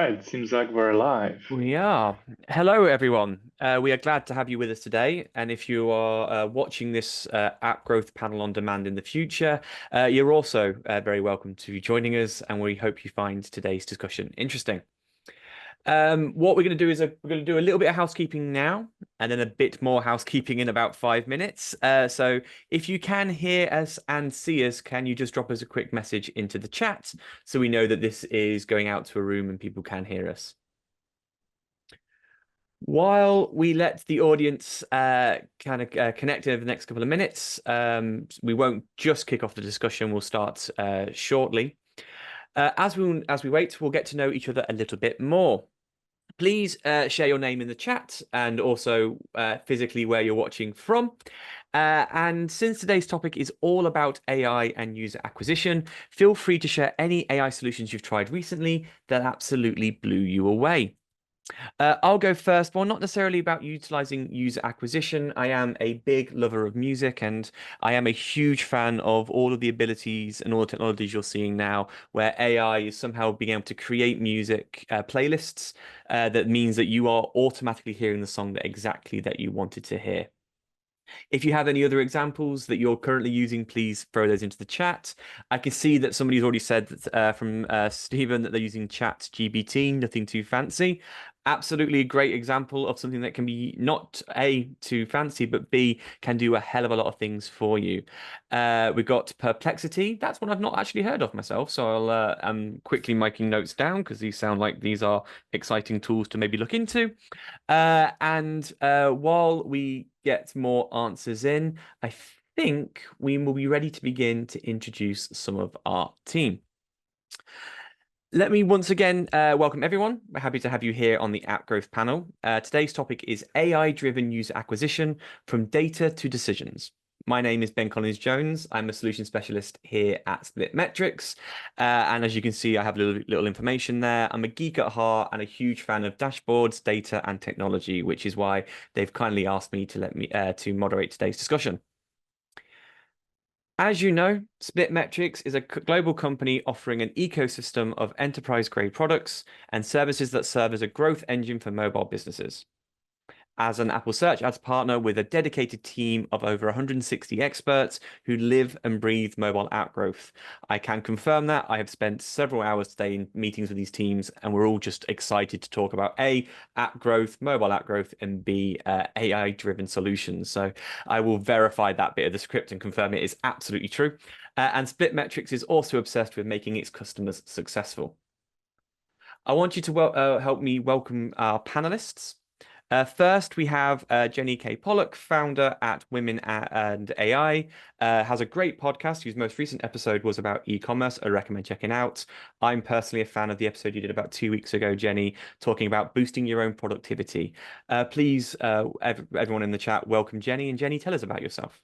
right, seems like we're live. We are. Hello, everyone. We are glad to have you with us today. And if you are watching this app growth panel on demand in the future, you're also very welcome to joining us. And we hope you find today's discussion interesting. What we're going to do is we're going to do a little bit of housekeeping now, and then a bit more housekeeping in about 5 minutes. So if you can hear us and see us, can you just drop us a quick message into the chat so we know that this is going out to a room and people can hear us? While we let the audience kind of connect over the next couple of minutes, we won't just kick off the discussion. We'll start shortly. As we wait, we'll get to know each other a little bit more. Please share your name in the chat and also physically where you're watching from. And since today's topic is all about AI and user acquisition, feel free to share any AI solutions you've tried recently that absolutely blew you away. I'll go first. Well, not necessarily about utilizing user acquisition. I am a big lover of music, and I am a huge fan of all of the abilities and all the technologies you're seeing now, where AI is somehow being able to create music playlists that means that you are automatically hearing the song that you wanted to hear. If you have any other examples that you're currently using, please throw those into the chat. I can see that somebody's already said that, from Stephen, that they're using Chat GBT, nothing too fancy. Absolutely a great example of something that can be not A, too fancy, but B, can do a hell of a lot of things for you. We've got Perplexity. That's one I've not actually heard of myself, so I'm quickly making notes down because these sound like these are exciting tools to maybe look into. And while we get more answers in, I think we will be ready to begin to introduce some of our team. Let me once again welcome everyone. We're happy to have you here on the App Growth panel. Today's topic is AI-driven user acquisition from data to decisions. My name is Ben Collins-Jones. I'm a solution specialist here at SplitMetrics. And as you can see, I have little information there. I'm a geek at heart and a huge fan of dashboards, data, and technology, which is why they've kindly asked me to moderate today's discussion. As you know, SplitMetrics is a global company offering an ecosystem of enterprise-grade products and services that serve as a growth engine for mobile businesses. As an Apple Search Ads partner with a dedicated team of over 160 experts who live and breathe mobile app growth, I can confirm that I have spent several hours today in meetings with these teams, and we're all just excited to talk about A, app growth, mobile app growth, and B, AI-driven solutions. So I will verify that bit of the script and confirm it is absolutely true. And SplitMetrics is also obsessed with making its customers successful. I want you to help me welcome our panelists. First, we have Jenny K. Pollock, founder at Women and AI, has a great podcast whose most recent episode was about e-commerce. I recommend checking out. I'm personally a fan of the episode you did about 2 weeks ago, Jenny, talking about boosting your own productivity. Please, everyone in the chat, welcome Jenny. And Jenny, tell us about yourself.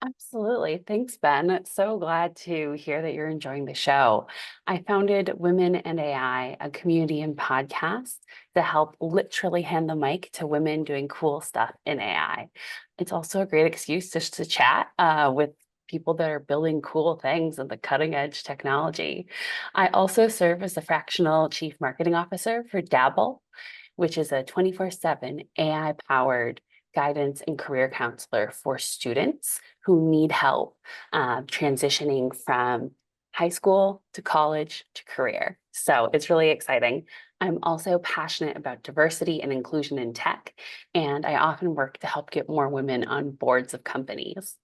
Absolutely. Thanks, Ben. So glad to hear that you're enjoying the show. I founded Women and AI, a community and podcast to help literally hand the mic to women doing cool stuff in AI. It's also a great excuse just to chat with people that are building cool things and the cutting edge technology. I also serve as the fractional chief marketing officer for Dabble, which is a 24/7 AI powered guidance and career counselor for students who need help transitioning from high school to college to career. So it's really exciting. I'm also passionate about diversity and inclusion in tech, and I often work to help get more women on boards of companies.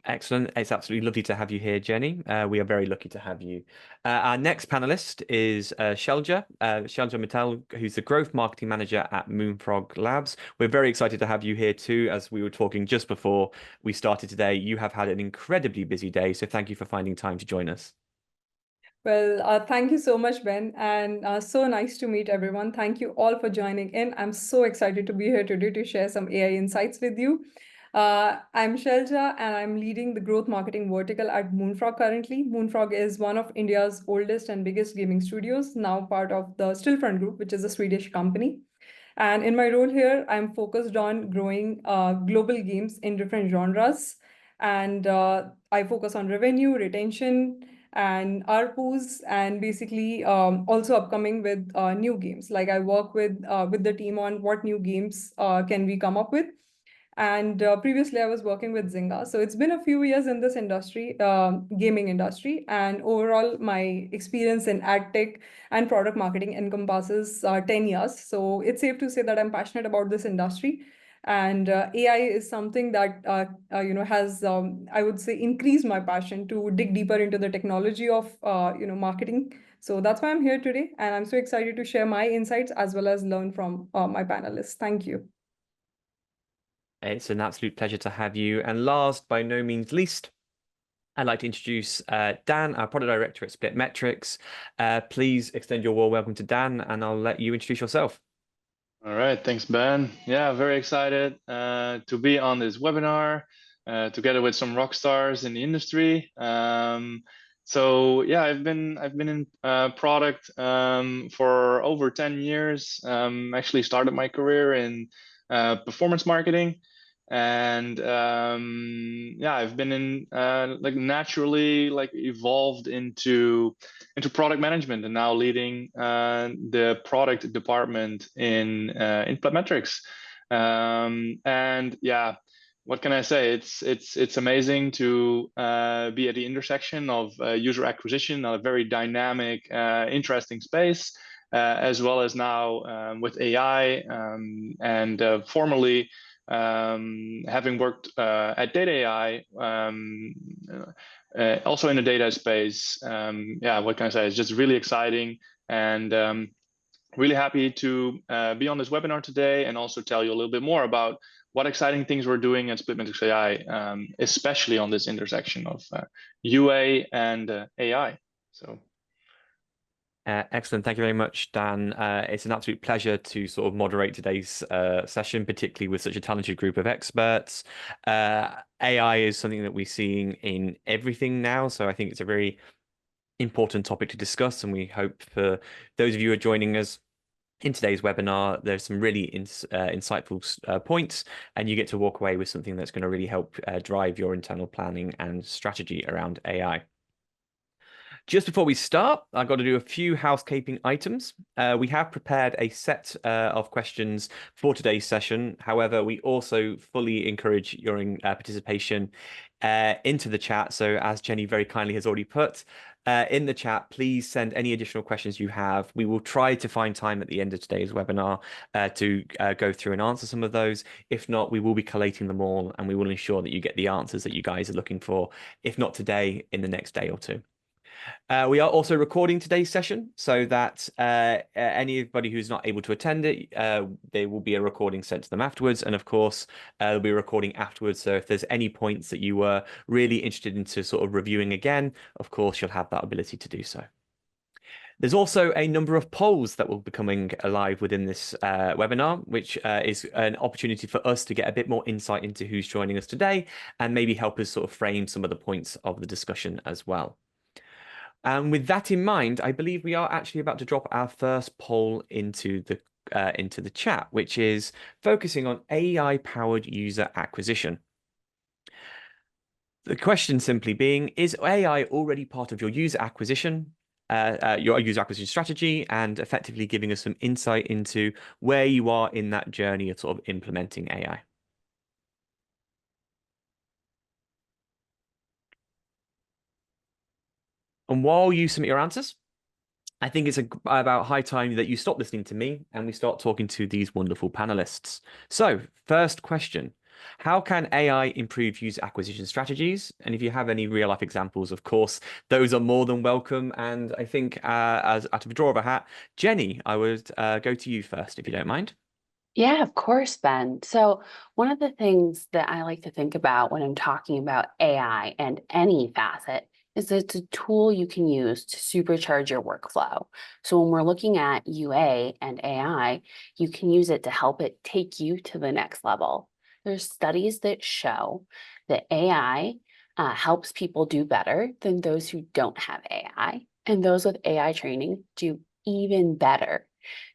Excellent. It's absolutely lovely to have you here, Jenny. We are very lucky to have you. Our next panelist is Shelja Mittal, who's the growth marketing manager at Moonfrog Labs. We're very excited to have you here too. As we were talking just before we started today, you have had an incredibly busy day, so thank you for finding time to join us. Well, thank you so much, Ben, and so nice to meet everyone. Thank you all for joining in. I'm so excited to be here today to share some AI insights with you. I'm Shelja, and I'm leading the growth marketing vertical at Moonfrog currently. Moonfrog is one of India's oldest and biggest gaming studios, now part of the Stillfront Group, which is a Swedish company. And in my role here, I'm focused on growing global games in different genres. And I focus on revenue, retention, and ARPUs, and basically also upcoming with new games. Like I work with the team on what new games can we come up with. And previously I was working with Zynga. So it's been a few years in this industry, gaming industry. And overall, my experience in AdTech and product marketing encompasses 10 years. So it's safe to say that I'm passionate about this industry. And AI is something that has I would say increased my passion to dig deeper into the technology of marketing. So that's why I'm here today, and I'm so excited to share my insights as well as learn from my panelists. Thank you. It's an absolute pleasure to have you. And last, by no means least, I'd like to introduce Dan, our product director at SplitMetrics. Please extend your warm welcome to Dan, and I'll let you introduce yourself. All right, thanks, Ben. Yeah, very excited to be on this webinar together with some rock stars in the industry. So yeah, I've been in product for over 10 years. Actually started my career in performance marketing, and yeah, I've been in like naturally like evolved into product management, and now leading the product department in SplitMetrics. And yeah, what can I say? It's amazing to be at the intersection of user acquisition, a very dynamic, interesting space, as well as now with AI, and formerly having worked at Data AI, also in the data space. Yeah, what can I say? It's just really exciting, and really happy to be on this webinar today, and also tell you a little bit more about what exciting things we're doing at SplitMetrics AI, especially on this intersection of UA and AI. So. Excellent. Thank you very much, Dan. It's an absolute pleasure to sort of moderate today's session, particularly with such a talented group of experts. AI is something that we're seeing in everything now, so I think it's a very important topic to discuss, and we hope for those of you who are joining us in today's webinar, there's some really insightful points, and you get to walk away with something that's going to really help drive your internal planning and strategy around AI. Just before we start, I've got to do a few housekeeping items. We have prepared a set of questions for today's session. However, we also fully encourage your participation into the chat. So as Jenny very kindly has already put in the chat, please send any additional questions you have. We will try to find time at the end of today's webinar to go through and answer some of those. If not, we will be collating them all, and we will ensure that you get the answers that you guys are looking for, if not today, in the next day or two. We are also recording today's session, so that anybody who's not able to attend it, there will be a recording sent to them afterwards. And of course, there'll be a recording afterwards. So if there's any points that you were really interested into sort of reviewing again, of course, you'll have that ability to do so. There's also a number of polls that will be coming alive within this webinar, which is an opportunity for us to get a bit more insight into who's joining us today, and maybe help us sort of frame some of the points of the discussion as well. And with that in mind, I believe we are actually about to drop our first poll into the chat, which is focusing on AI-powered user acquisition. The question simply being, is AI already part of your user acquisition strategy, and effectively giving us some insight into where you are in that journey of sort of implementing AI? And while you submit your answers, I think it's about high time that you stop listening to me and we start talking to these wonderful panelists. So, first question, how can AI improve user acquisition strategies? And if you have any real life examples, of course, those are more than welcome. And I think as out of a draw of a hat, Jenny, I would go to you first, if you don't mind. Yeah, of course, Ben. So one of the things that I like to think about when I'm talking about AI and any facet is that it's a tool you can use to supercharge your workflow. So when we're looking at UA and AI, you can use it to help it take you to the next level. There's studies that show that AI helps people do better than those who don't have AI, and those with AI training do even better.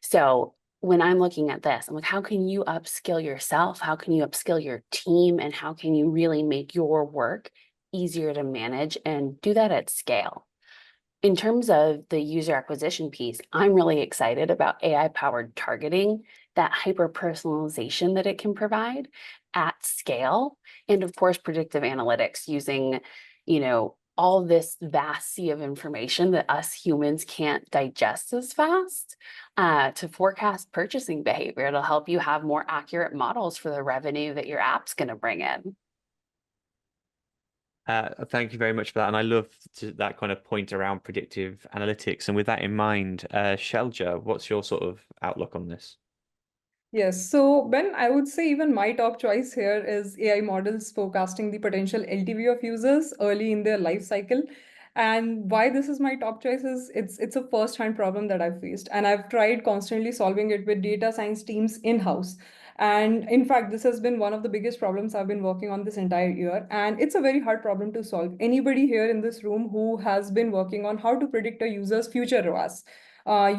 So when I'm looking at this, I'm like, how can you upskill yourself? How can you upskill your team? And how can you really make your work easier to manage and do that at scale? In terms of the user acquisition piece, I'm really excited about AI-powered targeting, that hyper-personalization that it can provide at scale, and of course, predictive analytics using, all this vast sea of information that us humans can't digest as fast to forecast purchasing behavior. It'll help you have more accurate models for the revenue that your app's going to bring in. Thank you very much for that. And I love that kind of point around predictive analytics. And with that in mind, Shelja, what's your sort of outlook on this? Yes, so Ben, I would say even my top choice here is AI models forecasting the potential LTV of users early in their life cycle. And why this is my top choice is it's a first-hand problem that I've faced, and I've tried constantly solving it with data science teams in-house. And in fact, this has been one of the biggest problems I've been working on this entire year. And it's a very hard problem to solve. Anybody here in this room who has been working on how to predict a user's future ROAS,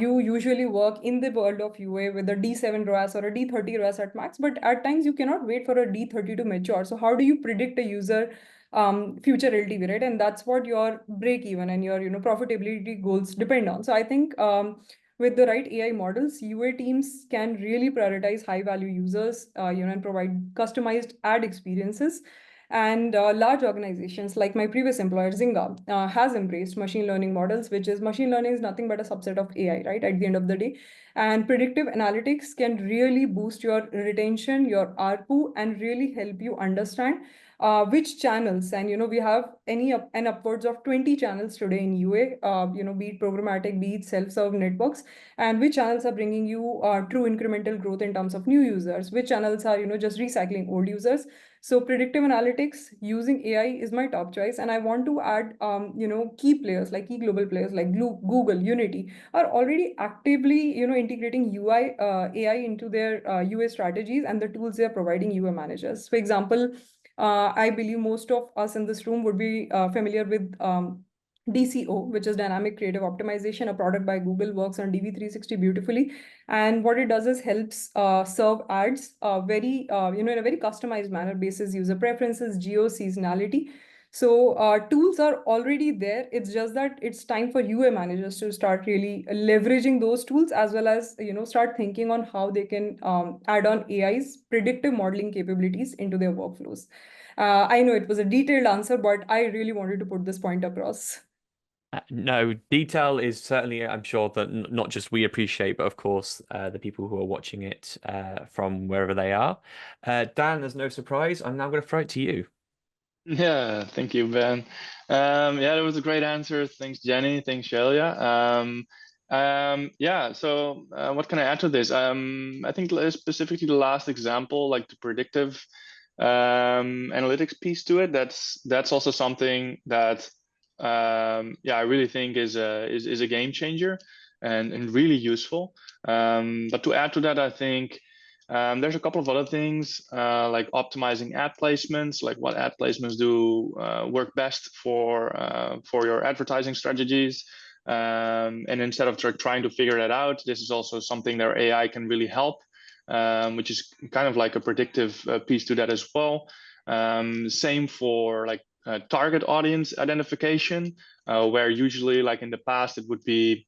you usually work in the world of UA with a D7 ROAS or a D30 ROAS at max, but at times you cannot wait for a D30 to mature. So how do you predict a user future LTV, right? And that's what your break even and your profitability goals depend on. So I think with the right AI models, UA teams can really prioritize high value users, and provide customized ad experiences. And large organizations like my previous employer, Zynga, has embraced machine learning models, which is machine learning is nothing but a subset of AI, right? At the end of the day. And predictive analytics can really boost your retention, your ARPU, and really help you understand which channels. And, we have and upwards of 20 channels today in UA, be it programmatic, be it self-serve networks, and which channels are bringing you true incremental growth in terms of new users, which channels are, just recycling old users. So predictive analytics using AI is my top choice. And I want to add, key players like key global players like Google, Unity are already actively, integrating AI into their UA strategies and the tools they're providing UA managers. For example, I believe most of us in this room would be familiar with DCO, which is Dynamic Creative Optimization. A product by Google works on DV360 beautifully. And what it does is helps serve ads in a very customized manner basis user preferences, geo seasonality. So tools are already there. It's just that it's time for UA managers to start really leveraging those tools, as well as, start thinking on how they can add on AI's predictive modeling capabilities into their workflows. I know it was a detailed answer, but I really wanted to put this point across. No, detail is certainly, I'm sure that not just we appreciate, but of course, the people who are watching it from wherever they are. Dan, there's no surprise. I'm now going to throw it to you. Yeah, thank you, Ben. Yeah, that was a great answer. Thanks, Jenny. Thanks, Shelia. Yeah, so what can I add to this? I think specifically the last example, like the predictive analytics piece to it, that's also something that yeah, I really think is a game changer and really useful. But to add to that, I think there's a couple of other things like optimizing ad placements, like what ad placements do work best for your advertising strategies. And instead of trying to figure that out, this is also something that AI can really help, which is kind of like a predictive piece to that as well. Same for like target audience identification, where usually, like in the past, it would be,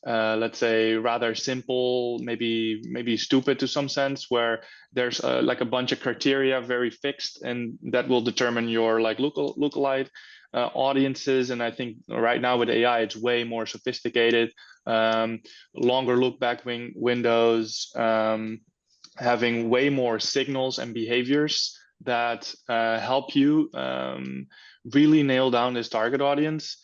let's say, rather simple, maybe stupid to some sense, where there's like a bunch of criteria very fixed, and that will determine your like lookalike audiences. And I think right now with AI, it's way more sophisticated, longer look back windows, having way more signals and behaviors that help you really nail down this target audience.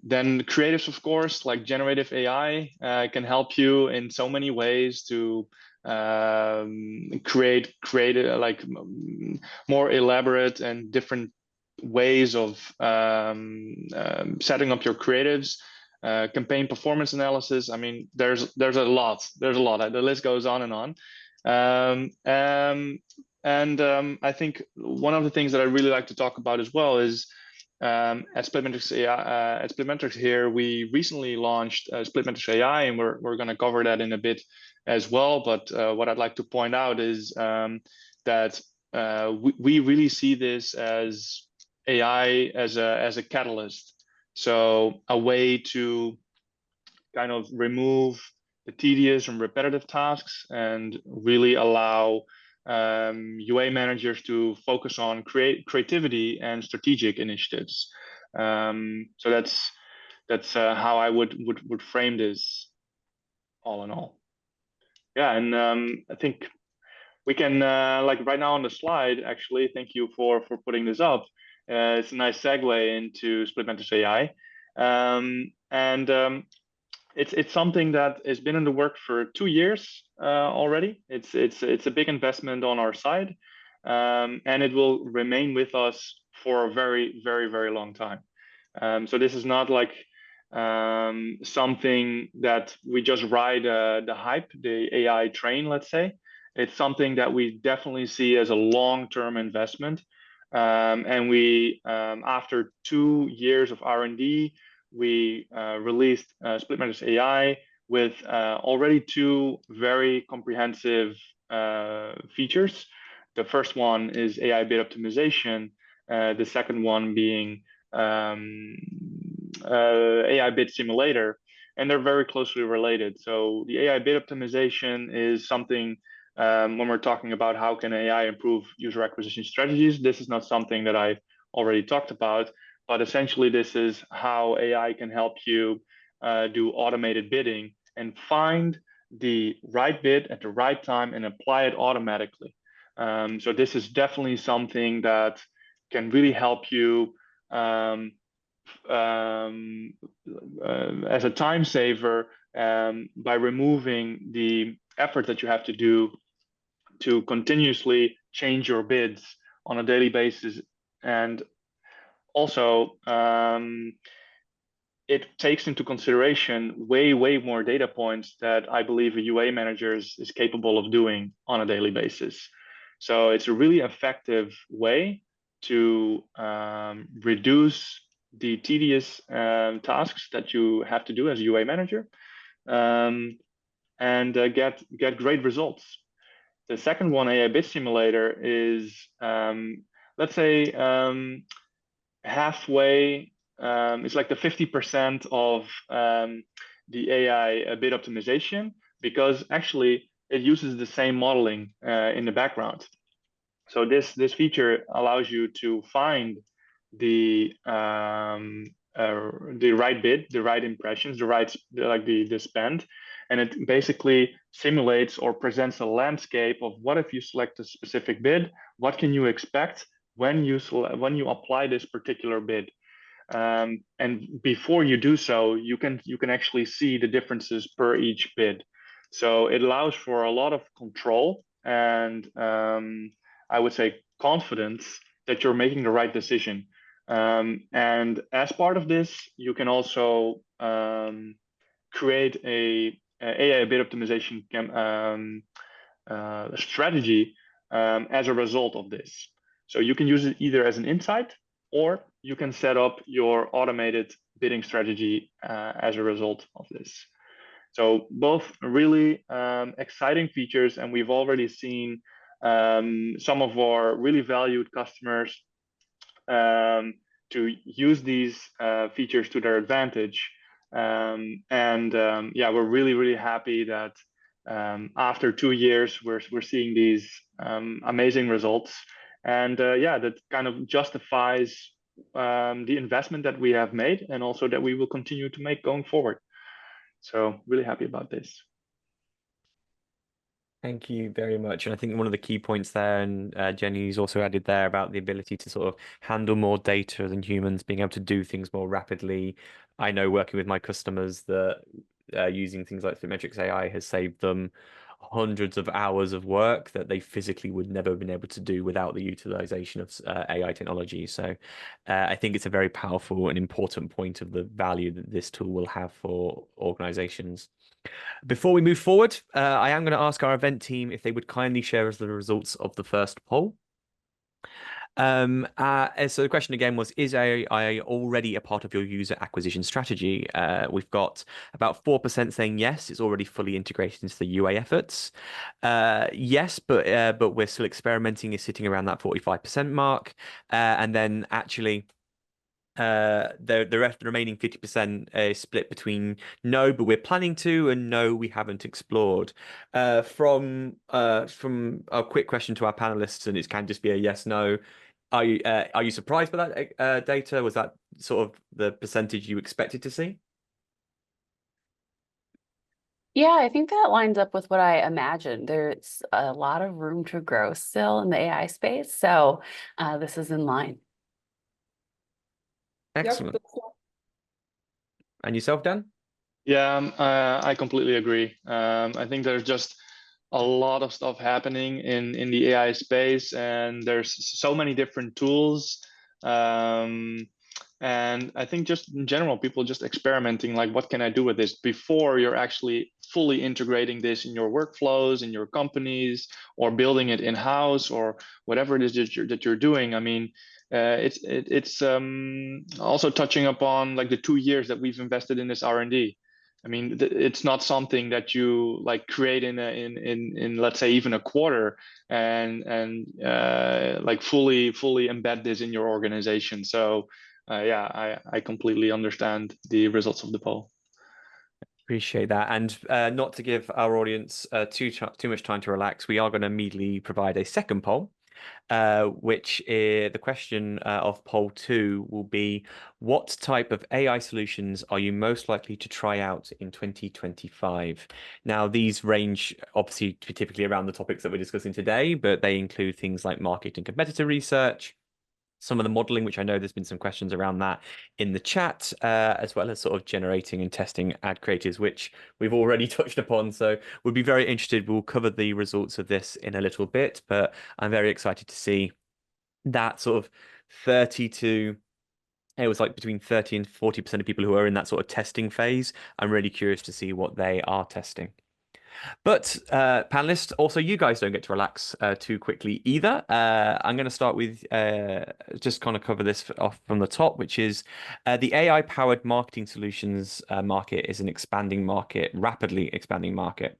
Then creatives, of course, like generative AI can help you in so many ways to create like more elaborate and different ways of setting up your creatives. Campaign performance analysis. I mean, there's a lot. The list goes on and on. I think one of the things that I really like to talk about as well is at SplitMetrics AI, at SplitMetrics here, we recently launched SplitMetrics AI, and we're going to cover that in a bit as well. But what I'd like to point out is that we really see this as AI as a catalyst So a way to kind of remove the tedious and repetitive tasks and really allow UA managers to focus on creativity and strategic initiatives. So that's how I would frame this all in all. Yeah, and I think we can like right now on the slide. Actually, thank you for putting this up. It's a nice segue into SplitMetrics AI, and it's something that has been in the work for 2 years already. It's a big investment on our side, and it will remain with us for a very long time. So this is not like something that we just ride the hype, the AI train, let's say. It's something that we definitely see as a long-term investment. And we, after 2 years of R&D, we released SplitMetrics AI with already 2 very comprehensive features. The first one is AI bid optimization. The second one being AI bid simulator, and they're very closely related. So the AI bid optimization is something when we're talking about how can AI improve user acquisition strategies. This is not something that I've already talked about, but essentially this is how AI can help you do automated bidding and find the right bid at the right time and apply it automatically. So this is definitely something that can really help you as a time saver by removing the effort that you have to do to continuously change your bids on a daily basis. And also, it takes into consideration way more data points that I believe a UA manager is capable of doing on a daily basis. So it's a really effective way to reduce the tedious tasks that you have to do as a UA manager, and get great results. The second one, AI bid simulator, is let's say halfway. It's like the 50% of the AI bid optimization, because actually it uses the same modeling in the background. So this feature allows you to find the right bid, the right impressions, the spend, and it basically simulates or presents a landscape of what if you select a specific bid, what can you expect when you apply this particular bid. And before you do so, you can actually see the differences per each bid. So it allows for a lot of control and I would say confidence that you're making the right decision. And as part of this, you can also create a AI bid optimization strategy as a result of this. So you can use it either as an insight, or you can set up your automated bidding strategy as a result of this. So both really exciting features, and we've already seen some of our really valued customers to use these features to their advantage. Yeah, we're really happy that after 2 years, we're seeing these amazing results. And yeah, that kind of justifies the investment that we have made, and also that we will continue to make going forward. So really happy about this. Thank you very much. And I think one of the key points there, and Jenny's also added there, about the ability to sort of handle more data than humans, being able to do things more rapidly. I know working with my customers that using things like SplitMetrics AI has saved them hundreds of hours of work that they physically would never have been able to do without the utilization of AI technology. So I think it's a very powerful and important point of the value that this tool will have for organizations. Before we move forward, I am going to ask our event team if they would kindly share us the results of the first poll. So the question again was, is AI already a part of your user acquisition strategy? We've got about 4% saying yes, it's already fully integrated into the UA efforts. Yes, but we're still experimenting, is sitting around that 45% mark. And then actually The remaining 50% is split between no, but we're planning to, and no, we haven't explored. From a quick question to our panelists, and it can just be a yes, no. Are you surprised by that data? Was that sort of the percentage you expected to see? Yeah, I think that lines up with what I imagined. There's a lot of room to grow still in the AI space, so this is in line. Excellent. And yourself, Dan? Yeah, I completely agree. I think there's just a lot of stuff happening in the AI space, and there's so many different tools. And I think just in general, people just experimenting, like, what can I do with this, before you're actually fully integrating this in your workflows, in your companies, or building it in-house, or whatever it is that you're doing. I mean, it's also touching upon like the 2 years that we've invested in this R&D. I mean, it's not something that you like create in let's say even a quarter, and like fully embed this in your organization. So yeah, I completely understand the results of the poll. Appreciate that. And not to give our audience too much time to relax, we are going to immediately provide a second poll, which is the question of poll 2 will be, what type of AI solutions are you most likely to try out in 2025? Now, these range obviously typically around the topics that we're discussing today, but they include things like market and competitor research, some of the modeling, which I know there's been some questions around that in the chat, as well as sort of generating and testing ad creatives, which we've already touched upon. So we'd be very interested. We'll cover the results of this in a little bit, but I'm very excited to see that sort of it was like between 30 and 40% of people who are in that sort of testing phase. I'm really curious to see what they are testing. But panelists, also you guys don't get to relax too quickly either. I'm going to start with just kind of cover this off from the top, which is the AI-powered marketing solutions market is an expanding market, rapidly expanding market.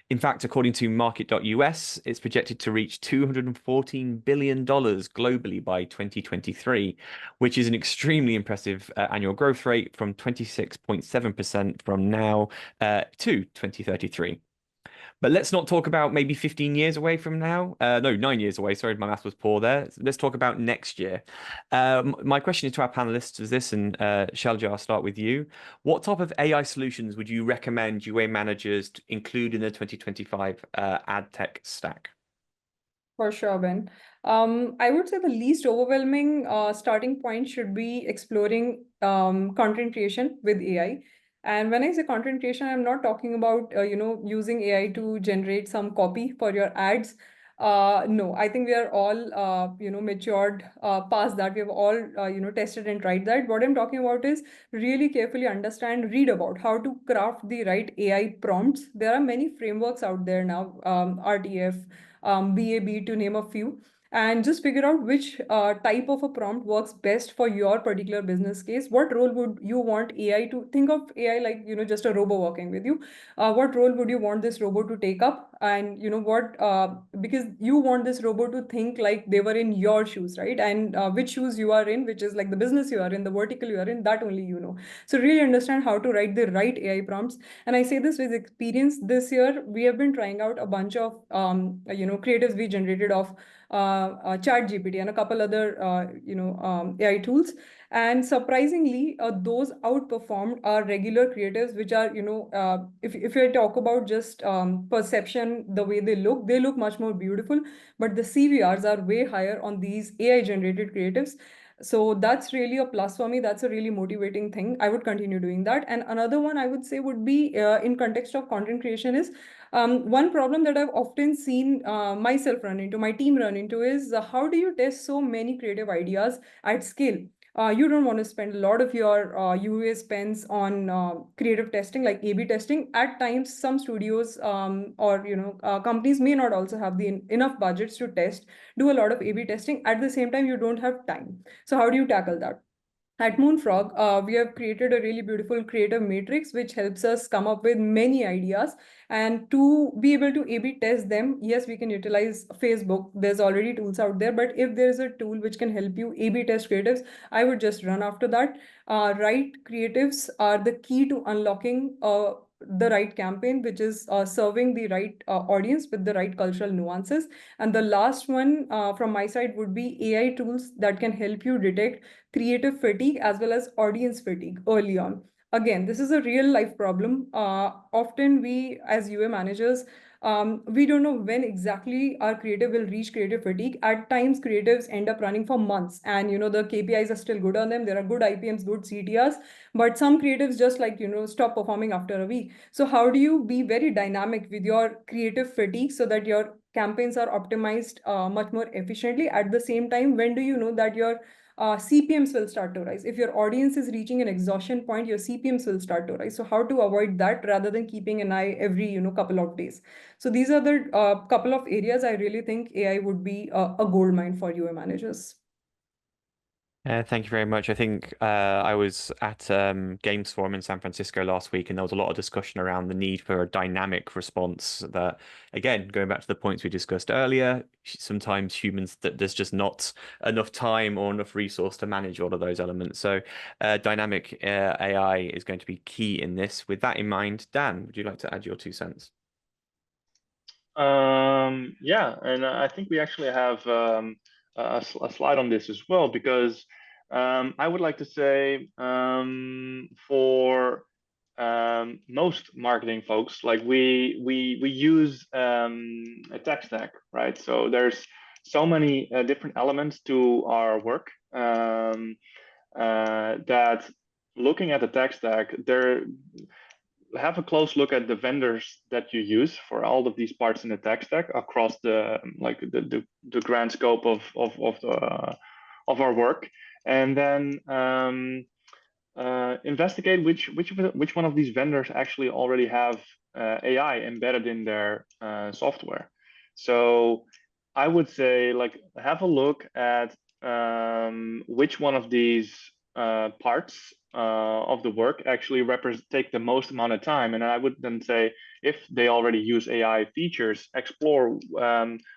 In fact, according to market.us, it's projected to reach $214 billion globally by 2023, which is an extremely impressive annual growth rate from 26.7% from now to 2033. But let's not talk about maybe 15 years away from now. No, 9 years away. Sorry, my math was poor there. Let's talk about next year. My question to our panelists is this, and Shelja, I'll start with you. What type of AI solutions would you recommend UA managers to include in the 2025 AdTech stack? For sure, Ben. I would say the least overwhelming starting point should be exploring content creation with AI. And when I say content creation, I'm not talking about using AI to generate some copy for your ads. No, I think we are all matured past that. We have all tested and tried that. What I'm talking about is really carefully read about how to craft the right AI prompts. There are many frameworks out there now, RTF, BAB, to name a few, and just figure out which type of a prompt works best for your particular business case. What role would you want AI to think of AI like, just a robo working with you? What role would you want this robot to take up? And because you want this robot to think like they were in your shoes, right? And which shoes you are in, which is like the business you are in, the vertical you are in, that only you know. So really understand how to write the right AI prompts. And I say this with experience. This year, we have been trying out a bunch of, creatives we generated of ChatGPT and a couple other, AI tools. And surprisingly, those outperformed our regular creatives, which are, if I talk about just perception, the way they look much more beautiful, but the CVRs are way higher on these AI-generated creatives. So that's really a plus for me. That's a really motivating thing. I would continue doing that. And another one I would say would be in context of content creation is one problem that I've often seen myself run into, my team run into, is how do you test so many creative ideas at scale? You don't want to spend a lot of your UA spends on creative testing, like A/B testing. At times, some studios or companies may not also have the enough budgets to do a lot of A/B testing. At the same time, you don't have time. So how do you tackle that? At Moonfrog, we have created a really beautiful creative matrix, which helps us come up with many ideas. And to be able to A/B test them, yes, we can utilize Facebook. There's already tools out there, but if there's a tool which can help you A/B test creatives, I would just run after that. Right creatives are the key to unlocking the right campaign, which is serving the right audience with the right cultural nuances. And the last one from my side would be AI tools that can help you detect creative fatigue as well as audience fatigue early on. Again, this is a real life problem. Often we as UA managers, we don't know when exactly our creative will reach creative fatigue. At times, creatives end up running for months, and the KPIs are still good on them. There are good IPMs, good CTRs, but some creatives just stop performing after a week. So how do you be very dynamic with your creative fatigue so that your campaigns are optimized much more efficiently? At the same time, when do you know that your CPMs will start to rise? If your audience is reaching an exhaustion point, your CPMs will start to rise. So how to avoid that rather than keeping an eye every couple of days? So these are the couple of areas I really think AI would be a gold mine for UA managers. Thank you very much. I think I was at Games Forum in San Francisco last week, and there was a lot of discussion around the need for a dynamic response that, again, going back to the points we discussed earlier, sometimes humans, that there's just not enough time or enough resource to manage all of those elements. So dynamic AI is going to be key in this. With that in mind, Dan, would you like to add your 2 cents? Yeah, and I think we actually have a slide on this as well, because I would like to say for most marketing folks, like we use a tech stack, right? So there's so many different elements to our work that looking at the tech stack, have a close look at the vendors that you use for all of these parts in the tech stack across the grand scope of our work, and then investigate which one of these vendors actually already have AI embedded in their software. So I would say, like, have a look at which one of these parts of the work actually take the most amount of time. And I would then say, if they already use AI features, explore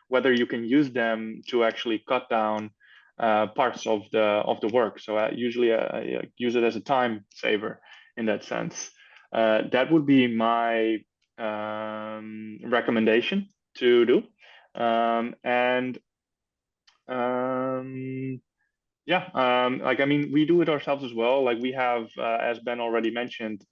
whether you can use them to actually cut down parts of the work. So I usually use it as a time saver in that sense. That would be my recommendation to do. Like, I mean, we do it ourselves as well. Like, we have, as Ben already mentioned,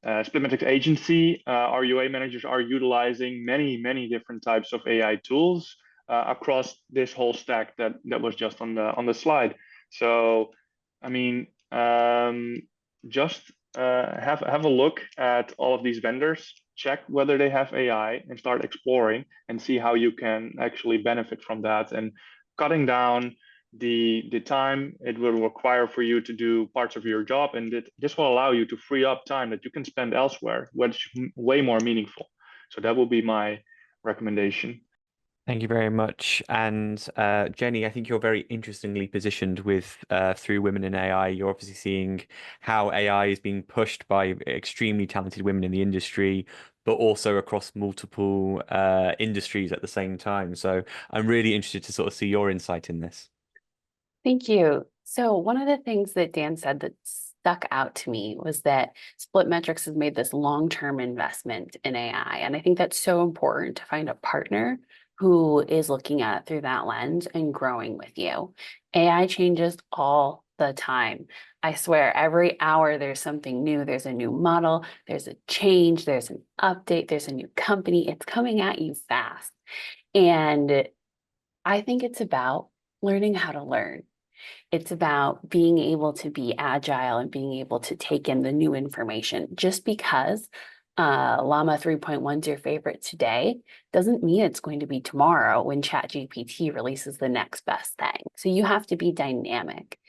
SplitMetrics agency. Our UA managers are utilizing many different types of AI tools across this whole stack that was just on the slide. So, I mean, just have a look at all of these vendors, check whether they have AI, and start exploring and see how you can actually benefit from that, and cutting down the time it will require for you to do parts of your job, and this will allow you to free up time that you can spend elsewhere, which is way more meaningful. So that will be my recommendation. Thank you very much. And Jenny, I think you're very interestingly positioned with through Women in AI. You're obviously seeing how AI is being pushed by extremely talented women in the industry, but also across multiple industries at the same time. So I'm really interested to sort of see your insight in this. Thank you. So one of the things that Dan said that stuck out to me was that SplitMetrics has made this long-term investment in AI. And I think that's so important to find a partner who is looking at it through that lens and growing with you. AI changes all the time. I swear, every hour there's something new. There's a new model, there's a change, there's an update, there's a new company. It's coming at you fast. And I think it's about learning how to learn. It's about being able to be agile and being able to take in the new information. Just because Llama 3.1 is your favorite today doesn't mean it's going to be tomorrow when ChatGPT releases the next best thing. So you have to be dynamic,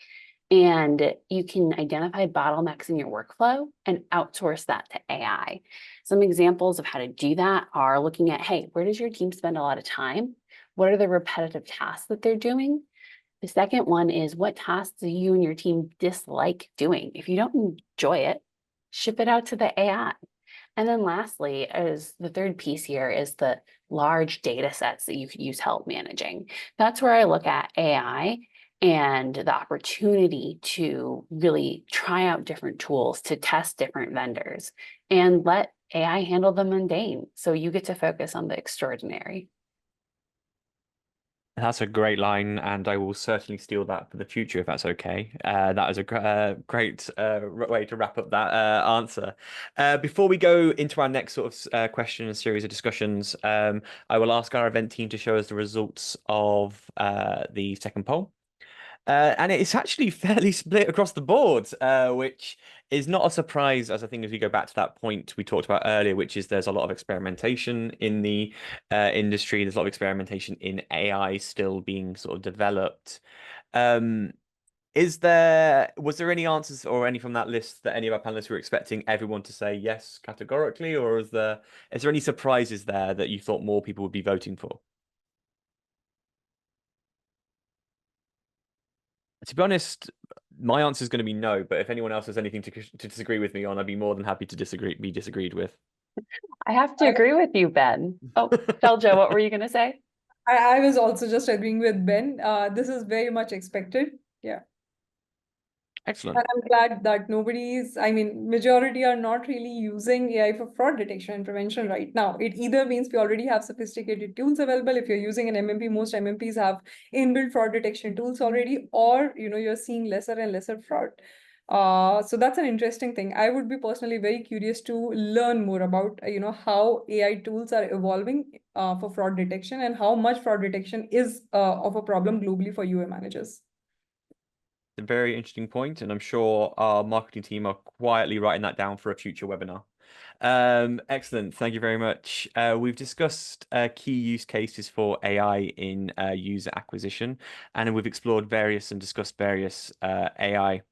and you can identify bottlenecks in your workflow and outsource that to AI. Some examples of how to do that are looking at, hey, where does your team spend a lot of time? What are the repetitive tasks that they're doing? The second one is, what tasks do you and your team dislike doing? If you don't enjoy it, ship it out to the AI. And then lastly, is the third piece here is the large data sets that you could use help managing. That's where I look at AI and the opportunity to really try out different tools, to test different vendors, and let AI handle the mundane. So you get to focus on the extraordinary. That's a great line, and I will certainly steal that for the future if that's okay. That is a great way to wrap up that answer. Before we go into our next sort of question and series of discussions, I will ask our event team to show us the results of the second poll. And it's actually fairly split across the board, which is not a surprise, as I think if you go back to that point we talked about earlier, which is there's a lot of experimentation in the industry. There's a lot of experimentation in AI still being sort of developed. Was there any answers or any from that list that any of our panelists were expecting everyone to say yes categorically, or is there any surprises there that you thought more people would be voting for? To be honest, my answer is going to be no, but if anyone else has anything to disagree with me on, I'd be more than happy to be disagreed with. I have to agree with you, Ben. Oh, Telja, what were you going to say? I was also just agreeing with Ben. This is very much expected. Yeah. Excellent. And I'm glad that majority are not really using AI for fraud detection and prevention right now. It either means we already have sophisticated tools available. If you're using an MMP, most MMPs have inbuilt fraud detection tools already, or you're seeing lesser and lesser fraud. So that's an interesting thing. I would be personally very curious to learn more about how AI tools are evolving for fraud detection and how much fraud detection is of a problem globally for UA managers. A very interesting point, and I'm sure our marketing team are quietly writing that down for a future webinar. Excellent, thank you very much. We've discussed key use cases for AI in user acquisition, and we've explored and discussed various AI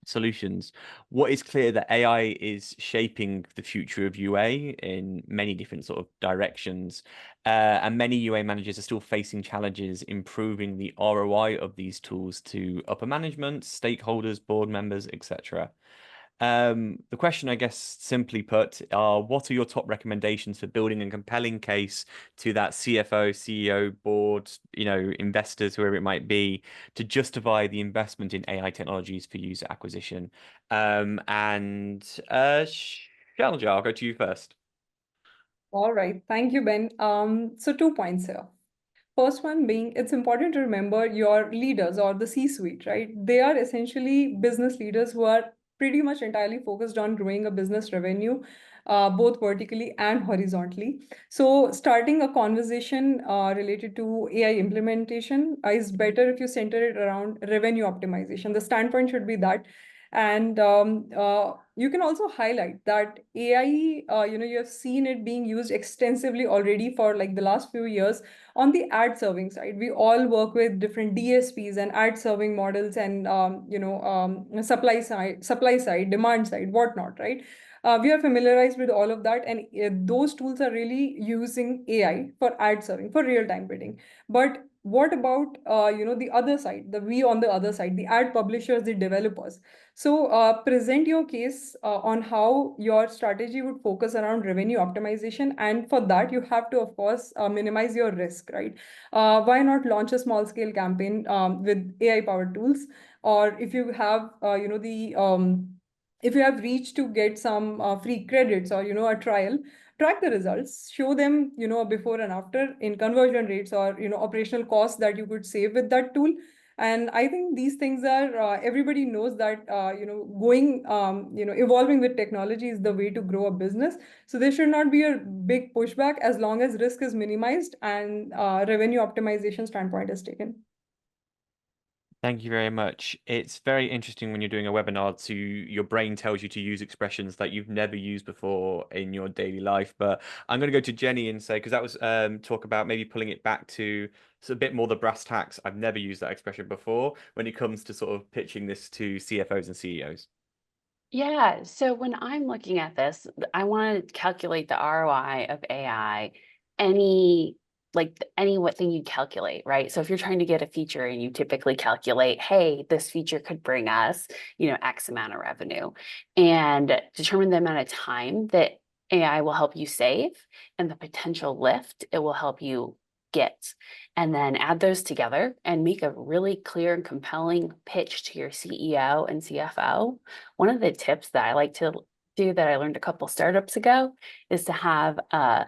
solutions. What is clear that AI is shaping the future of UA in many different sort of directions, and many UA managers are still facing challenges improving the ROI of these tools to upper management, stakeholders, board members, etc. The question, I guess, simply put, are what are your top recommendations for building a compelling case to that CFO, CEO, board, investors, whoever it might be, to justify the investment in AI technologies for user acquisition? Shalja, I'll go to you first. All right, thank you, Ben. So 2 points here. First one being, it's important to remember your leaders or the C-suite, right? They are essentially business leaders who are pretty much entirely focused on growing a business revenue, both vertically and horizontally. So starting a conversation related to AI implementation is better if you center it around revenue optimization. The standpoint should be that. And you can also highlight that AI, you have seen it being used extensively already for like the last few years on the ad serving side. We all work with different DSPs and ad serving models and supply side, demand side, whatnot, right? We are familiarized with all of that, and those tools are really using AI for ad serving, for real-time bidding. But what about the other side, on the other side, the ad publishers, the developers? So present your case on how your strategy would focus around revenue optimization. And for that, you have to, of course, minimize your risk, right? Why not launch a small scale campaign with AI powered tools? Or if you have, if you have reached to get some free credits or, a trial, track the results, show them, a before and after in conversion rates or, operational costs that you could save with that tool. And I think these things are, everybody knows that, evolving with technology is the way to grow a business. So there should not be a big pushback as long as risk is minimized and revenue optimization standpoint is taken. Thank you very much. It's very interesting when you're doing a webinar your brain tells you to use expressions that you've never used before in your daily life. But I'm going to go to Jenny and say, because that was talk about maybe pulling it back to a bit more the brass tacks. I've never used that expression before when it comes to sort of pitching this to CFOs and CEOs. Yeah, so when I'm looking at this, I want to calculate the ROI of AI any like thing you calculate, right? So if you're trying to get a feature and you typically calculate, hey, this feature could bring us, X amount of revenue, and determine the amount of time that AI will help you save and the potential lift it will help you get, and then add those together and make a really clear and compelling pitch to your CEO and CFO. One of the tips that I like to do that I learned a couple startups ago is to have a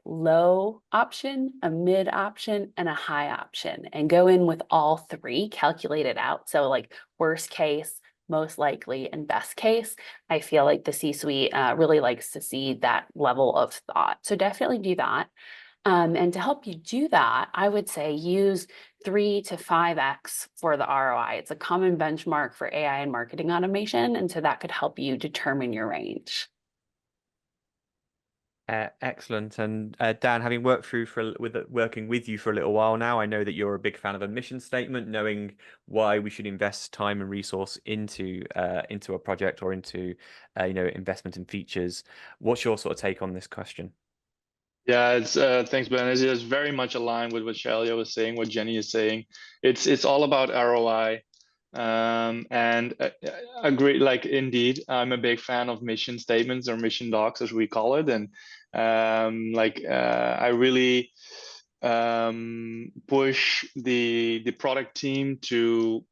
low option, a mid option, and a high option, and go in with all three, calculate it out. So worst case, most likely, and best case. I feel like the C-suite really likes to see that level of thought. So definitely do that. And to help you do that, I would say use 3 to 5x for the ROI. It's a common benchmark for AI and marketing automation. And so that could help you determine your range. Excellent. And Dan, having worked working with you for a little while now, I know that you're a big fan of a mission statement, knowing why we should invest time and resource into a project or into investment in features. What's your sort of take on this question? Yeah, it's thanks, Ben. It's very much aligned with what Shalia was saying, what Jenny is saying. It's all about ROI. And agree, indeed, I'm a big fan of mission statements or mission docs, as we call it. And I really push the product team to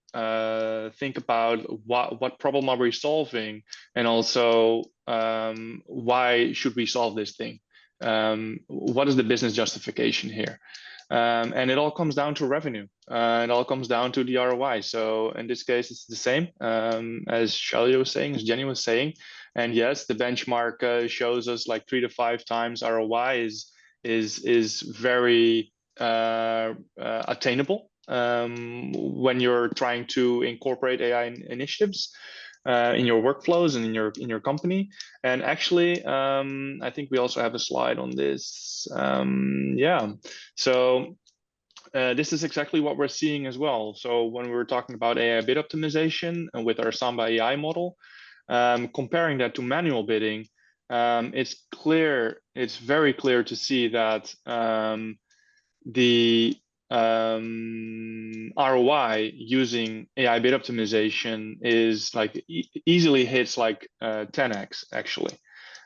think about what problem are we solving, and also why should we solve this thing? What is the business justification here? And it all comes down to revenue. It all comes down to the ROI. So in this case, it's the same as Shalia was saying, as Jenny was saying. And yes, the benchmark shows us 3 to 5 times ROI is very attainable when you're trying to incorporate AI initiatives in your workflows and in your company. And actually, I think we also have a slide on this. Yeah, so this is exactly what we're seeing as well. So when we're talking about AI bid optimization and with our Samba AI model, comparing that to manual bidding, it's very clear to see that the ROI using AI bid optimization is easily hits 10x actually,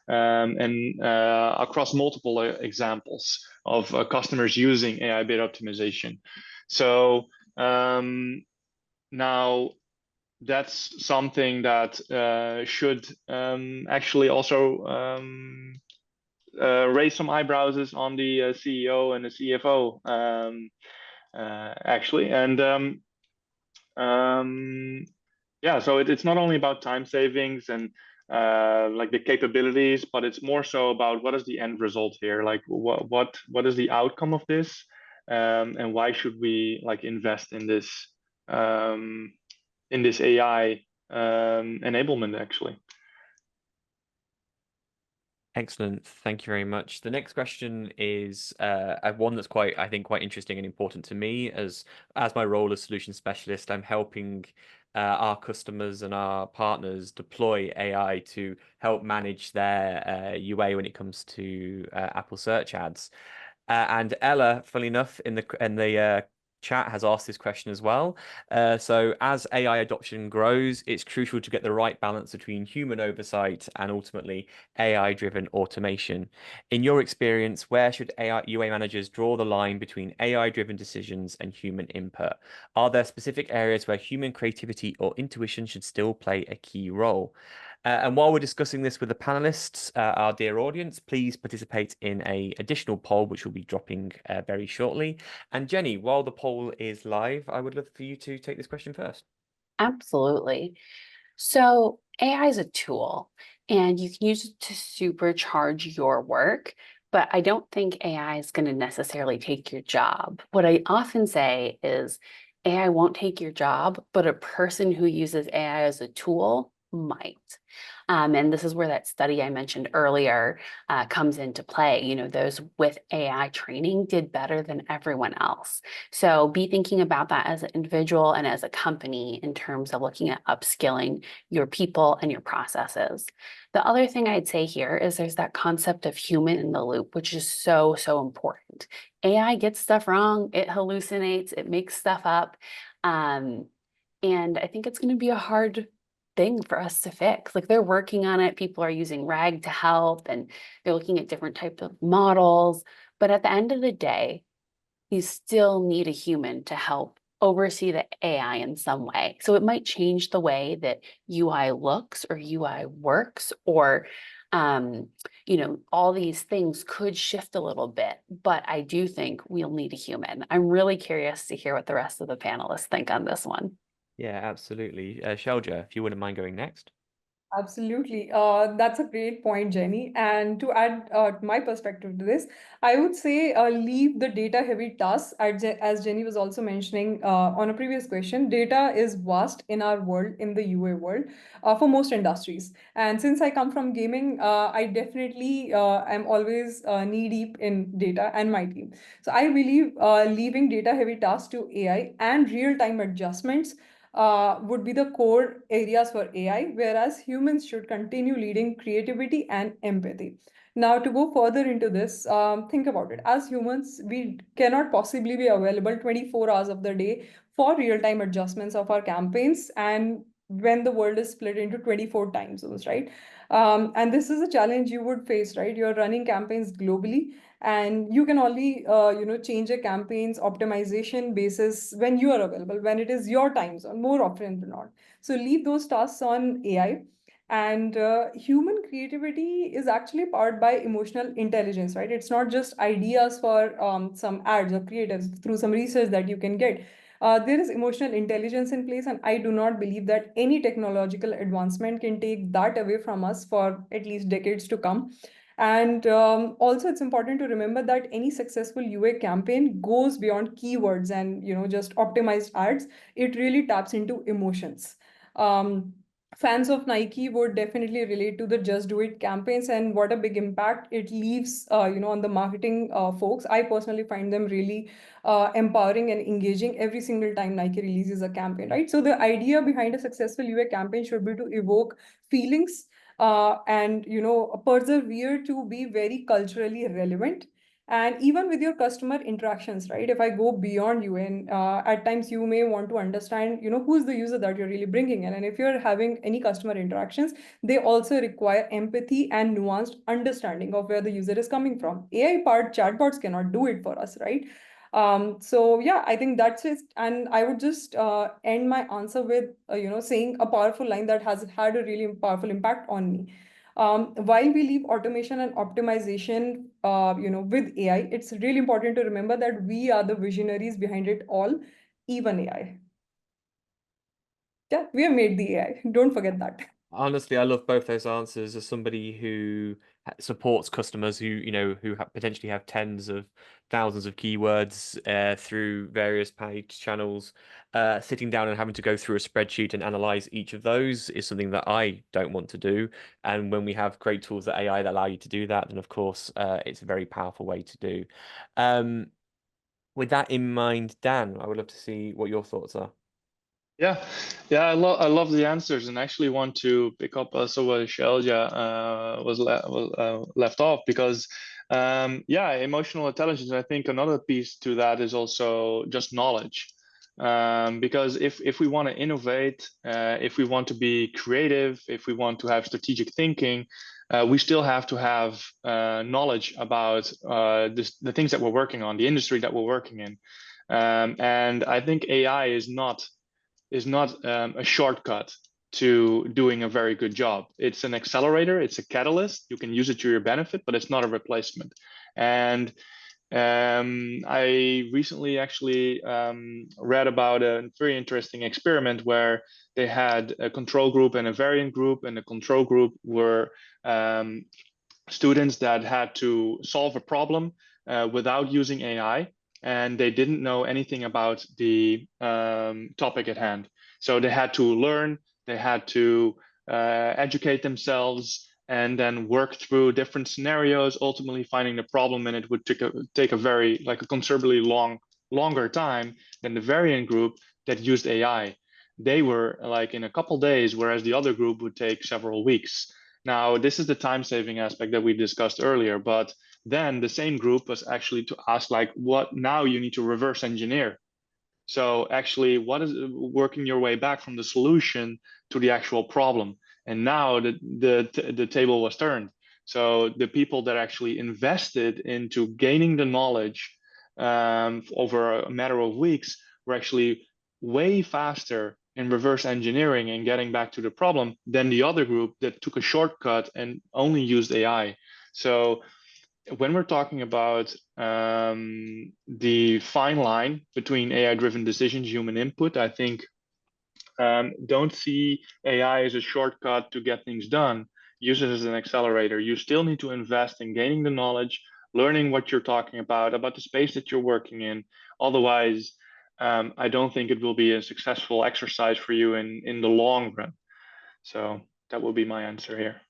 and across multiple examples of customers using AI bid optimization. So now that's something that should actually also raise some eyebrows on the CEO and the CFO, actually. And yeah, so it's not only about time savings and the capabilities, but it's more so about what is the end result here, what is the outcome of this, and why should we invest in this AI enablement actually. Excellent. Thank you very much. The next question is one that's quite interesting and important to me as my role as solution specialist. I'm helping our customers and our partners deploy AI to help manage their UA when it comes to Apple search ads. And Ella, funnily enough, in the chat has asked this question as well. So as AI adoption grows, it's crucial to get the right balance between human oversight and ultimately AI-driven automation. In your experience, where should UA managers draw the line between AI-driven decisions and human input? Are there specific areas where human creativity or intuition should still play a key role? And while we're discussing this with the panelists, our dear audience, please participate in an additional poll, which will be dropping very shortly. And Jenny, while the poll is live, I would love for you to take this question first. Absolutely. So AI is a tool, and you can use it to supercharge your work, but I don't think AI is going to necessarily take your job. What I often say is AI won't take your job, but a person who uses AI as a tool might. And this is where that study I mentioned earlier comes into play. Those with AI training did better than everyone else. So be thinking about that as an individual and as a company in terms of looking at upskilling your people and your processes. The other thing I'd say here is there's that concept of human in the loop, which is so, so important. point. AI gets stuff wrong, it hallucinates, it makes stuff up. And I think it's going to be a hard thing for us to fix. Like, they're working on it. People are using RAG to help, and they're looking at different types of models. But at the end of the day, you still need a human to help oversee the AI in some way. So it might change the way that UI looks or UI works, or all these things could shift a little bit, but I do think we'll need a human. I'm really curious to hear what the rest of the panelists think on this one. Yeah, absolutely. Shelja, if you wouldn't mind going next. Absolutely. That's a great point, Jenny. And to add my perspective to this, I would say leave the data heavy tasks. As Jenny was also mentioning on a previous question, data is vast in our world, in the UA world, for most industries. And since I come from gaming, I definitely am always knee deep in data and my team. So I believe leaving data heavy tasks to AI and real time adjustments would be the core areas for AI, whereas humans should continue leading creativity and empathy. Now, to go further into this, think about it. As humans, we cannot possibly be available 24 hours of the day for real-time adjustments of our campaigns, and when the world is split into 24 time zones, right? And this is a challenge you would face, right? You're running campaigns globally, and you can only change a campaign's optimization basis when you are available, when it is your time zone, more often than not. So leave those tasks on AI. And human creativity is actually powered by emotional intelligence, right? It's not just ideas for some ads or creatives through some research that you can get. There is emotional intelligence in place, and I do not believe that any technological advancement can take that away from us for at least decades to come. And also, it's important to remember that any successful UA campaign goes beyond keywords and just optimized ads. It really taps into emotions. Um, Fans of Nike would definitely relate to the Just Do It campaigns and what a big impact it leaves, on the marketing folks. I personally find them really empowering and engaging every single time Nike releases a campaign, right? So the idea behind a successful UA campaign should be to evoke feelings and persevere to be very culturally relevant. And even with your customer interactions, right? If I go beyond you, and at times you may want to understand, who's the user that you're really bringing in. And if you're having any customer interactions, they also require empathy and nuanced understanding of where the user is coming from. AI-powered chatbots cannot do it for us, right? So yeah, I think that's it. And I would just end my answer with, saying a powerful line that has had a really powerful impact on me. While we leave automation and optimization, with AI, it's really important to remember that we are the visionaries behind it all, even AI. Yeah, we have made the AI. Don't forget that. Honestly, I love both those answers. As somebody who supports customers who potentially have tens of thousands of keywords through various paid channels, sitting down and having to go through a spreadsheet and analyze each of those is something that I don't want to do. And when we have great tools that AI that allow you to do that, then of course it's a very powerful way to do. With that in mind, Dan, I would love to see what your thoughts are. Yeah, I love the answers, and actually want to pick up also where Shelja was left off, because emotional intelligence. I think another piece to that is also just knowledge, because if we want to innovate, if we want to be creative, if we want to have strategic thinking, we still have to have knowledge about the things that we're working on, the industry that we're working in, and I think AI is not a shortcut to doing a very good job. It's an accelerator, it's a catalyst. You can use it to your benefit, but it's not a replacement. And I recently actually read about a very interesting experiment where they had a control group and a variant group, and the control group were students that had to solve a problem without using AI, and they didn't know anything about the topic at hand. So they had to learn, they had to educate themselves, and then work through different scenarios, ultimately finding the problem, and it would take a very, like a considerably longer time than the variant group that used AI. They were like in a couple days, whereas the other group would take several weeks. Now, this is the time-saving aspect that we discussed earlier, but then the same group was actually to ask, like, what now you need to reverse engineer. So actually, what is working your way back from the solution to the actual problem? And now the table was turned. So the people that actually invested into gaining the knowledge over a matter of weeks were actually way faster in reverse engineering and getting back to the problem than the other group that took a shortcut and only used AI. So when we're talking about the fine line between AI-driven decisions, human input, I think don't see AI as a shortcut to get things done. Use it as an accelerator. You still need to invest in gaining the knowledge, learning what you're talking about the space that you're working in. Otherwise, I don't think it will be a successful exercise for you in the long run. So that will be my answer here.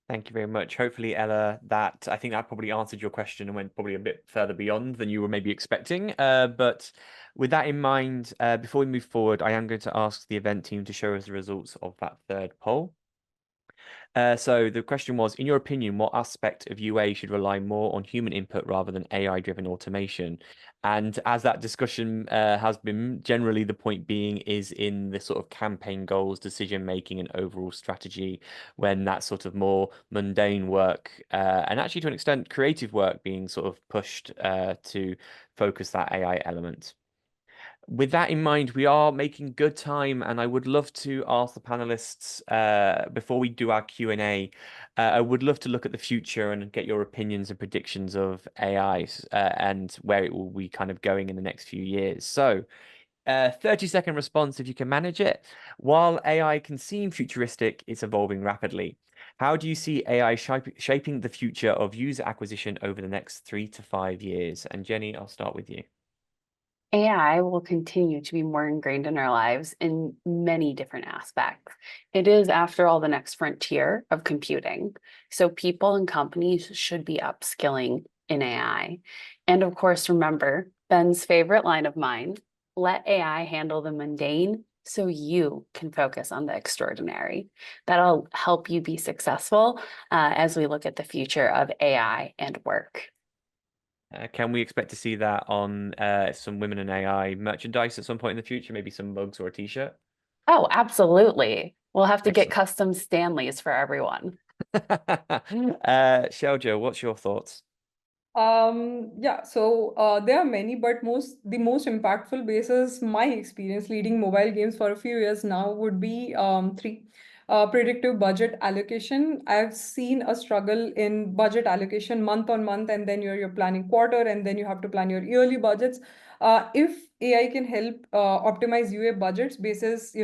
Thank you very much. Hopefully, Ella, I think that probably answered your question and went probably a bit further beyond than you were maybe expecting. But with that in mind, before we move forward, I am going to ask the event team to show us the results of that third poll. So the question was, in your opinion, what aspect of UA should rely more on human input rather than AI-driven automation? And as that discussion has been, generally the point being is in the sort of campaign goals, decision making, and overall strategy, when that sort of more mundane work and actually to an extent creative work being sort of pushed to focus that AI element. With that in mind, we are making good time, and I would love to ask the panelists before we do our Q&A. I would love to look at the future and get your opinions and predictions of AI and where it will be kind of going in the next few years. So, 30-second response if you can manage it. While AI can seem futuristic, it's evolving rapidly. How do you see AI shaping the future of user acquisition over the next 3 to 5 years? And Jenny, I'll start with you. AI will continue to be more ingrained in our lives in many different aspects. It is, after all, the next frontier of computing. So people and companies should be upskilling in AI. And of course, remember Ben's favorite line of mine, let AI handle the mundane so you can focus on the extraordinary. That'll help you be successful as we look at the future of AI and work. Can we expect to see that on some Women in AI merchandise at some point in the future? Maybe some mugs or a t-shirt? Oh, absolutely. We'll have to Excellent. get custom Stanleys for everyone. Shelja, what's your thoughts? Yeah, so there are many, but the most impactful basis my experience leading mobile games for a few years now would be three. Predictive budget allocation. I've seen a struggle in budget allocation month on month, and then you're planning quarter, and then you have to plan your yearly budgets. If AI can help optimize UA budgets basis,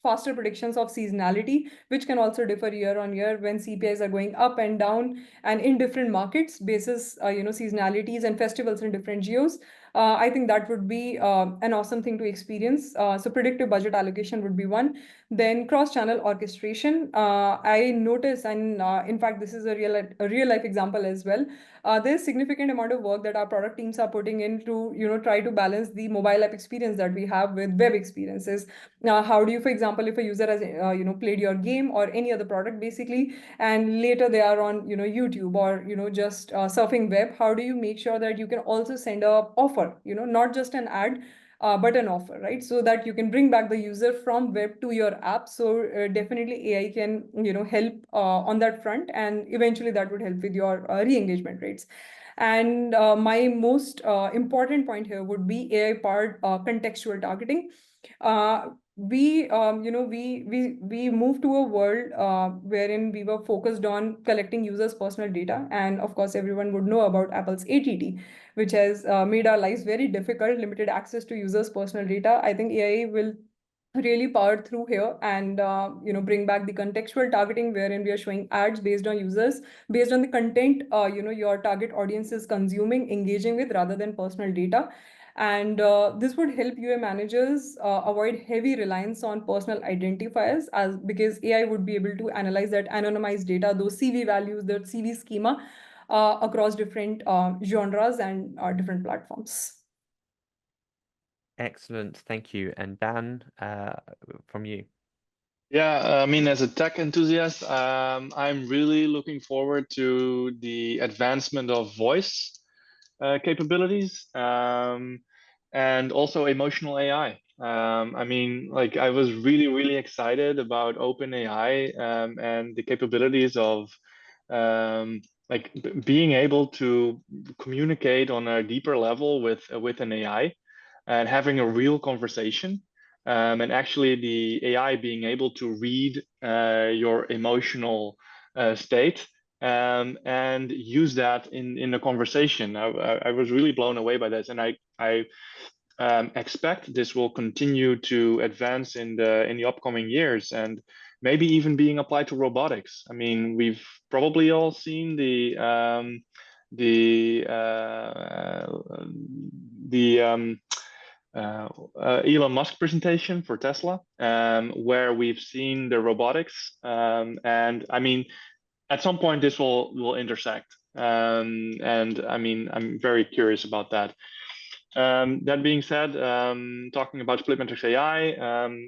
faster predictions of seasonality, which can also differ year on year when CPIs are going up and down and in different markets basis, seasonalities and festivals in different geos. I think that would be an awesome thing to experience. So predictive budget allocation would be one. Then cross-channel orchestration. I notice, and in fact, this is a real life example as well. There's significant amount of work that our product teams are putting in to try to balance the mobile app experience that we have with web experiences. How do you, for example, if a user has played your game or any other product basically, and later they are on YouTube or just surfing web, how do you make sure that you can also send a offer, not just an ad, but an offer, right? So that you can bring back the user from web to your app. So definitely AI can help on that front, and eventually that would help with your re-engagement rates. And my most important point here would be AI powered contextual targeting. We moved to a world wherein we were focused on collecting users' personal data, and of course everyone would know about Apple's ATT, which has made our lives very difficult, limited access to users' personal data. I think AI will really power through here and bring back the contextual targeting, wherein we are showing ads based on users, based on the content your target audience is consuming, engaging with, rather than personal data. And this would help UA managers avoid heavy reliance on personal identifiers, because AI would be able to analyze that anonymized data, those CV values, the CV schema across different genres and different platforms. Excellent, thank you. And Dan, from you. Yeah, I mean, as a tech enthusiast, I'm really looking forward to the advancement of voice capabilities, and also emotional AI. I mean, like I was really, really excited about OpenAI, and the capabilities of like being able to communicate on a deeper level with an AI and having a real conversation. And actually, the AI being able to read your emotional state, and use that in a conversation. I was really blown away by this, and I expect this will continue to advance in the upcoming years, and maybe even being applied to robotics. I mean, we've probably all seen the the Elon Musk presentation for Tesla, where we've seen the robotics, and I mean, at some point this will intersect, and I mean, I'm very curious about that. That being said, talking about SplitMetrics AI,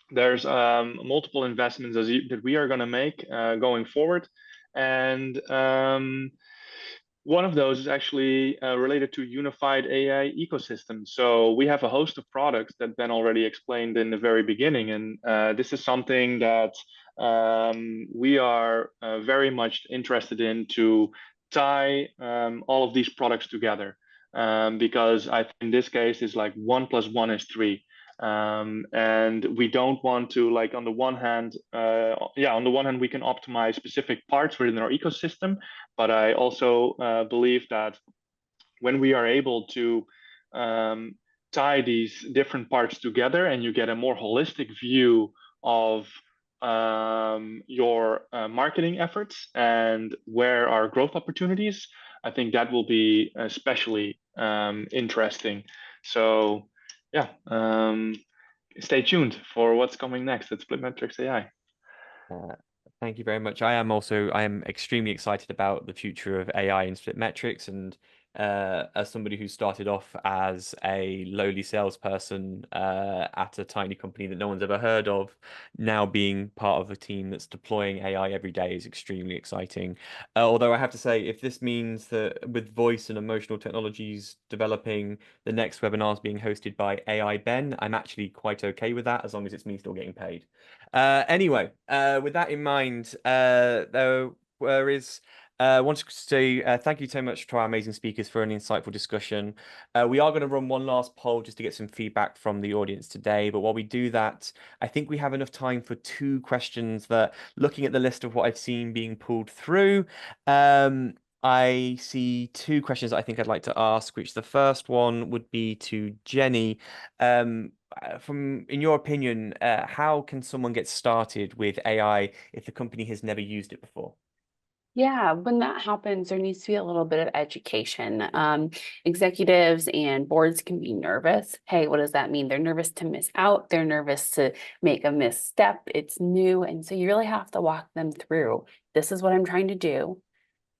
there's multiple investments that we are going to make going forward, and one of those is actually related to unified AI ecosystem. So we have a host of products that Ben already explained in the very beginning, and this is something that we are very much interested in to tie all of these products together, because I think in this case is like 1 + 1 is 3. And we don't want to, like, on the one hand, on the one hand, we can optimize specific parts within our ecosystem, but I also believe that when we are able to tie these different parts together and you get a more holistic view of your marketing efforts and where are growth opportunities, I think that will be especially interesting. So yeah, stay tuned for what's coming next at SplitMetrics AI. Thank you very much. I am extremely excited about the future of AI in SplitMetrics, and as somebody who started off as a lowly salesperson at a tiny company that no one's ever heard of, now being part of a team that's deploying AI every day is extremely exciting. Although I have to say, if this means that with voice and emotional technologies developing, the next webinar is being hosted by AI Ben, I'm actually quite okay with that, as long as it's me still getting paid. Anyway, with that in mind, I wanted to say thank you so much to our amazing speakers for an insightful discussion. We are going to run one last poll just to get some feedback from the audience today. But while we do that, I think we have enough time for 2 questions that, looking at the list of what I've seen being pulled through, I see 2 questions that I think I'd like to ask, which the first one would be to Jenny. In your opinion, how can someone get started with AI if the company has never used it before? Yeah, when that happens, there needs to be a little bit of education. Executives and boards can be nervous. Hey, what does that mean? They're nervous to miss out. They're nervous to make a misstep. It's new. And so you really have to walk them through. This is what I'm trying to do.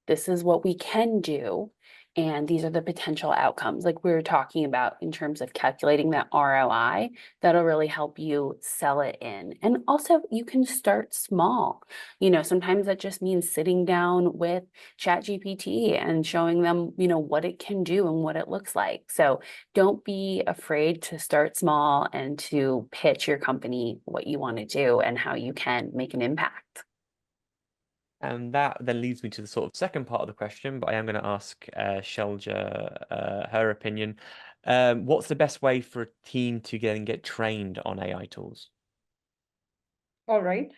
This is what we can do. And these are the potential outcomes, like we were talking about in terms of calculating that ROI. That'll really help you sell it in. And also, you can start small. Sometimes that just means sitting down with ChatGPT and showing them, what it can do and what it looks like. So don't be afraid to start small and to pitch your company what you want to do and how you can make an impact. And that then leads me to the sort of second part of the question, but I am going to ask Shelja her opinion. What's the best way for a team to get trained on AI tools? All right.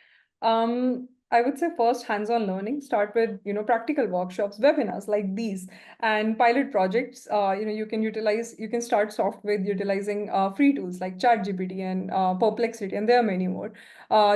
I would say first hands-on learning, start with, practical workshops, webinars like these, and pilot projects. You can start soft with utilizing free tools like ChatGPT and Perplexity, and there are many more.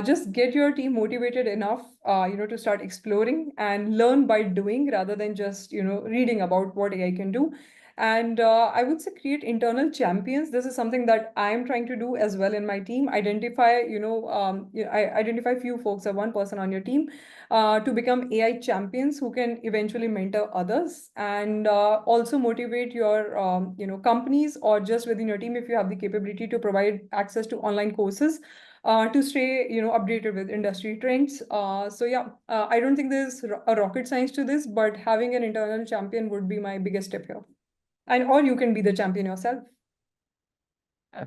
Just get your team motivated enough, to start exploring and learn by doing rather than just, reading about what AI can do. And I would say create internal champions. This is something that I'm trying to do as well in my team. Identify, I identify few folks or one person on your team to become AI champions who can eventually mentor others, and also motivate your, companies or just within your team if you have the capability to provide access to online courses. to stay, updated with industry trends. So yeah, I don't think there's a rocket science to this, but having an internal champion would be my biggest tip here. Or you can be the champion yourself.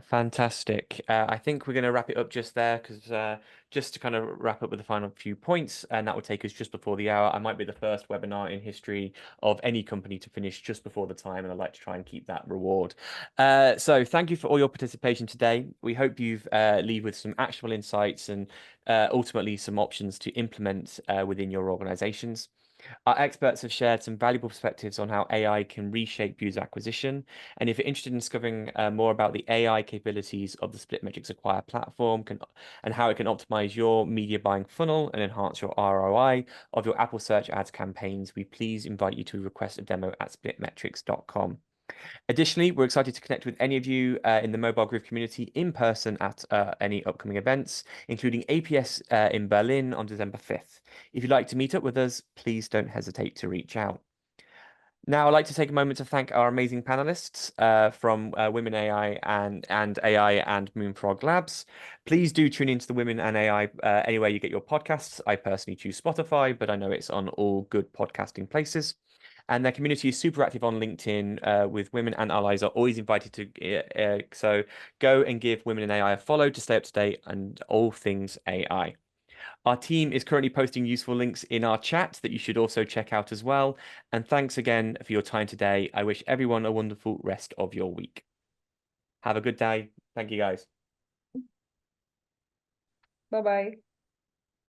Fantastic. I think we're going to wrap it up just there because just to kind of wrap up with the final few points, and that will take us just before the hour. I might be the first webinar in history of any company to finish just before the time, and I'd like to try and keep that reward. So thank you for all your participation today. We hope you've leave with some actionable insights and ultimately some options to implement within your organizations. Our experts have shared some valuable perspectives on how AI can reshape user acquisition. And if you're interested in discovering more about the AI capabilities of the SplitMetrics Acquire platform and how it can optimize your media buying funnel and enhance your ROI of your Apple search ads campaigns, we please invite you to request a demo at splitmetrics.com. Additionally, we're excited to connect with any of you in the Mobile Groove community in person at any upcoming events, including APS in Berlin on December 5th. If you'd like to meet up with us, please don't hesitate to reach out. Now, I'd like to take a moment to thank our amazing panelists from Women AI and AI and Moonfrog Labs. Please do tune into the Women and AI anywhere you get your podcasts. I personally choose Spotify, but I know it's on all good podcasting places. And their community is super active on LinkedIn with women and allies are always invited to. So go and give Women in AI a follow to stay up to date on all things AI. Our team is currently posting useful links in our chat that you should also check out as well. And thanks again for your time today. I wish everyone a wonderful rest of your week. Have a good day. Thank you, guys. Bye-bye.